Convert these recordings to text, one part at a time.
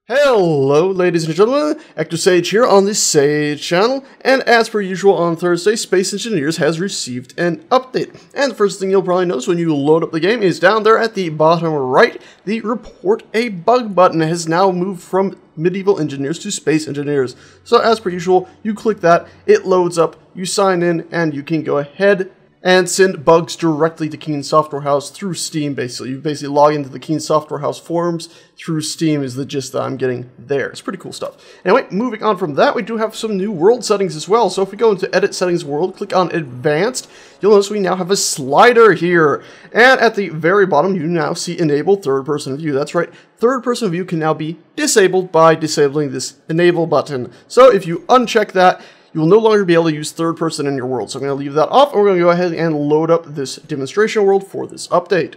Hello ladies and gentlemen, Actor Sage here on the Sage channel, and as per usual on Thursday, Space Engineers has received an update. And the first thing you'll probably notice when you load up the game is down there at the bottom right, the Report a Bug button has now moved from Medieval Engineers to Space Engineers. So as per usual, you click that, it loads up, you sign in, and you can go ahead and send bugs directly to Keen Software House through Steam, basically. You basically log into the Keen Software House forums through Steam is the gist that I'm getting there. It's pretty cool stuff. Anyway, moving on from that, we do have some new world settings as well. So if we go into Edit Settings World, click on Advanced, you'll notice we now have a slider here. And at the very bottom, you now see Enable Third-Person View. That's right, Third-Person View can now be disabled by disabling this Enable button. So if you uncheck that, you will no longer be able to use third person in your world. So I'm going to leave that off, and we're going to go ahead and load up this demonstration world for this update.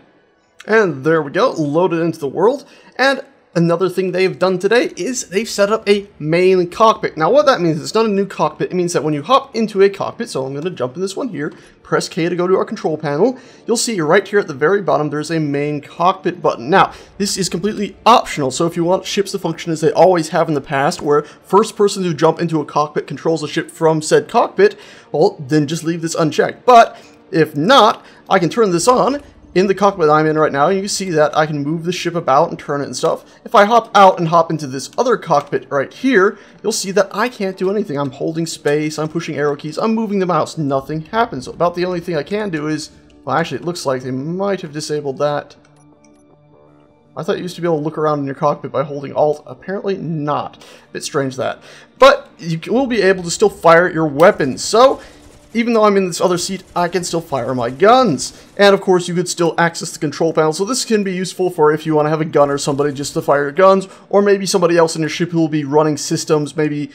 And there we go, loaded into the world. And another thing they've done today is they've set up a main cockpit. Now what that means is it's not a new cockpit. It means that when you hop into a cockpit, so I'm going to jump in this one here, press K to go to our control panel, you'll see right here at the very bottom there's a main cockpit button. Now this is completely optional, so if you want ships to function as they always have in the past, where first person to jump into a cockpit controls the ship from said cockpit, well then just leave this unchecked. But if not, I can turn this on in the cockpit I'm in right now, and you can see that I can move the ship about and turn it and stuff. If I hop out and hop into this other cockpit right here, you'll see that I can't do anything. I'm holding space, I'm pushing arrow keys, I'm moving the mouse, nothing happens. So about the only thing I can do is, well actually it looks like they might have disabled that. I thought you used to be able to look around in your cockpit by holding Alt. Apparently not. A bit strange that. But you will be able to still fire your weapons. So even though I'm in this other seat, I can still fire my guns. And of course, you could still access the control panel, so this can be useful for if you want to have a gun or somebody just to fire your guns, or maybe somebody else in your ship who will be running systems, maybe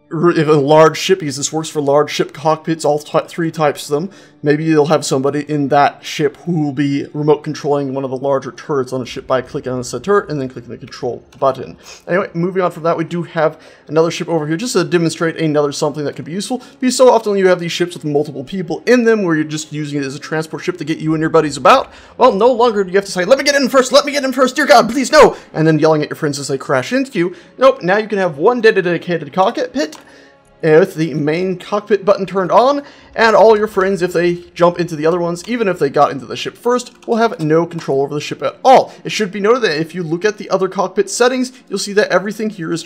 if a large ship, because this works for large ship cockpits, all three types of them, maybe you'll have somebody in that ship who will be remote controlling one of the larger turrets on the ship by clicking on the said turret and then clicking the control button. Anyway, moving on from that, we do have another ship over here just to demonstrate another something that could be useful, because so often you have these ships with multiple people in them where you're just using it as a transport ship to get you and your buddies about. Well, no longer do you have to say, let me get in first, dear God, please, no, and then yelling at your friends as they crash into you. Nope, now you can have one dedicated cockpit with the main cockpit button turned on, and all your friends, if they jump into the other ones, even if they got into the ship first, will have no control over the ship at all. It should be noted that if you look at the other cockpit settings, you'll see that everything here is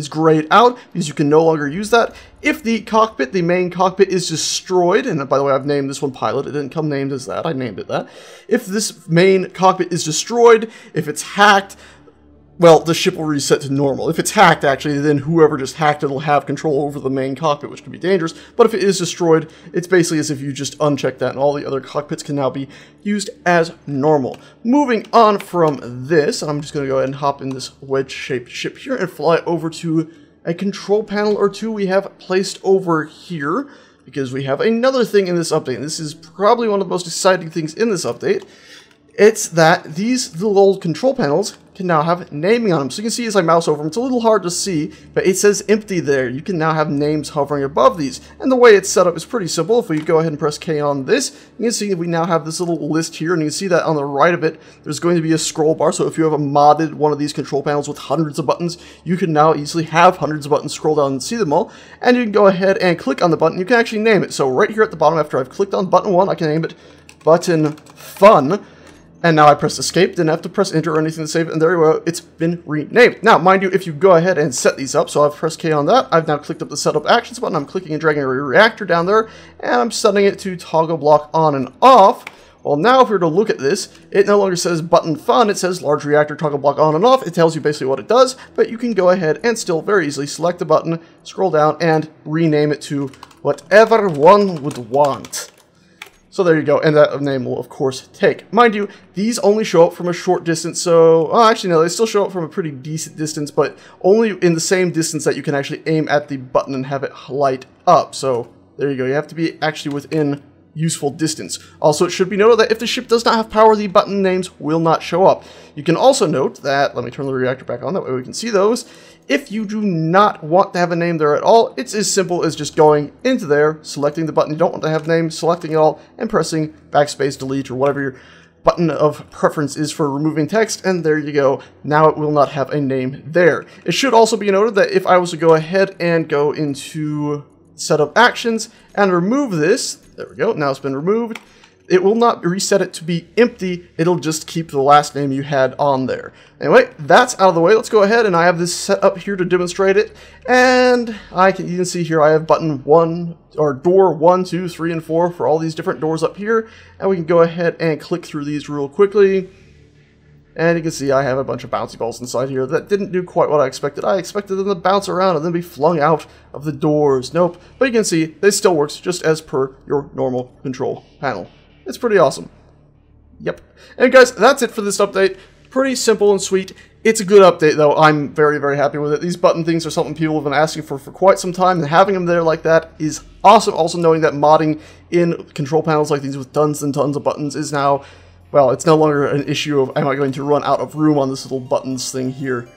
grayed out, because you can no longer use that. If the main cockpit is destroyed, and by the way, I've named this one Pilot, it didn't come named as that, I named it that. If this main cockpit is destroyed, if it's hacked, well, the ship will reset to normal. If it's hacked, actually, then whoever just hacked it will have control over the main cockpit, which can be dangerous. But if it is destroyed, it's basically as if you just uncheck that, and all the other cockpits can now be used as normal. Moving on from this, I'm just going to go ahead and hop in this wedge-shaped ship here and fly over to a control panel or two we have placed over here, because we have another thing in this update. And this is probably one of the most exciting things in this update. It's that these little old control panels can now have naming on them. So you can see as I mouse over them, it's a little hard to see, but it says empty there. You can now have names hovering above these. And the way it's set up is pretty simple. If we go ahead and press K on this, you can see that we now have this little list here, and you can see that on the right of it, there's going to be a scroll bar. So if you have a modded one of these control panels with hundreds of buttons, you can now easily have hundreds of buttons, scroll down and see them all. And you can go ahead and click on the button. You can actually name it. So right here at the bottom, after I've clicked on button 1, I can name it Button Fun. And now I press escape, didn't have to press enter or anything to save it, and there we go, it's been renamed. Now, mind you, if you go ahead and set these up, so I've pressed K on that, I've now clicked up the setup actions button, I'm clicking and dragging a reactor down there, and I'm setting it to toggle block on and off. Well, now if we were to look at this, it no longer says button fun, it says large reactor toggle block on and off. It tells you basically what it does, but you can go ahead and still very easily select the button, scroll down, and rename it to whatever one would want. So there you go, and that name will of course take. Mind you, these only show up from a short distance, so, oh, actually no, they still show up from a pretty decent distance, but only in the same distance that you can actually aim at the button and have it light up. So there you go, you have to be actually within useful distance. Also, it should be noted that if the ship does not have power, the button names will not show up. You can also note that, let me turn the reactor back on, that way we can see those. If you do not want to have a name there at all, it's as simple as just going into there, selecting the button you don't want to have name, selecting it all, and pressing backspace, delete, or whatever your button of preference is for removing text, and there you go. Now it will not have a name there. It should also be noted that if I was to go ahead and go into setup actions and remove this, there we go, now it's been removed, it will not reset it to be empty, it'll just keep the last name you had on there. Anyway, that's out of the way. Let's go ahead, and I have this set up here to demonstrate it, and you can see here I have button 1, or door 1, 2, 3, and 4 for all these different doors up here, and we can go ahead and click through these real quickly. And you can see I have a bunch of bouncy balls inside here that didn't do quite what I expected. I expected them to bounce around and then be flung out of the doors. Nope. But you can see this still works just as per your normal control panel. It's pretty awesome. Yep. And guys, that's it for this update. Pretty simple and sweet. It's a good update, though. I'm very, very happy with it. These button things are something people have been asking for quite some time, and having them there like that is awesome. Also knowing that modding in control panels like these with tons and tons of buttons is now, well, it's no longer an issue of am I going to run out of room on this little buttons thing here.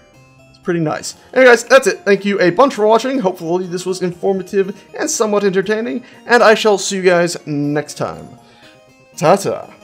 It's pretty nice. Anyway guys, that's it. Thank you a bunch for watching. Hopefully this was informative and somewhat entertaining, and I shall see you guys next time. Ta-ta.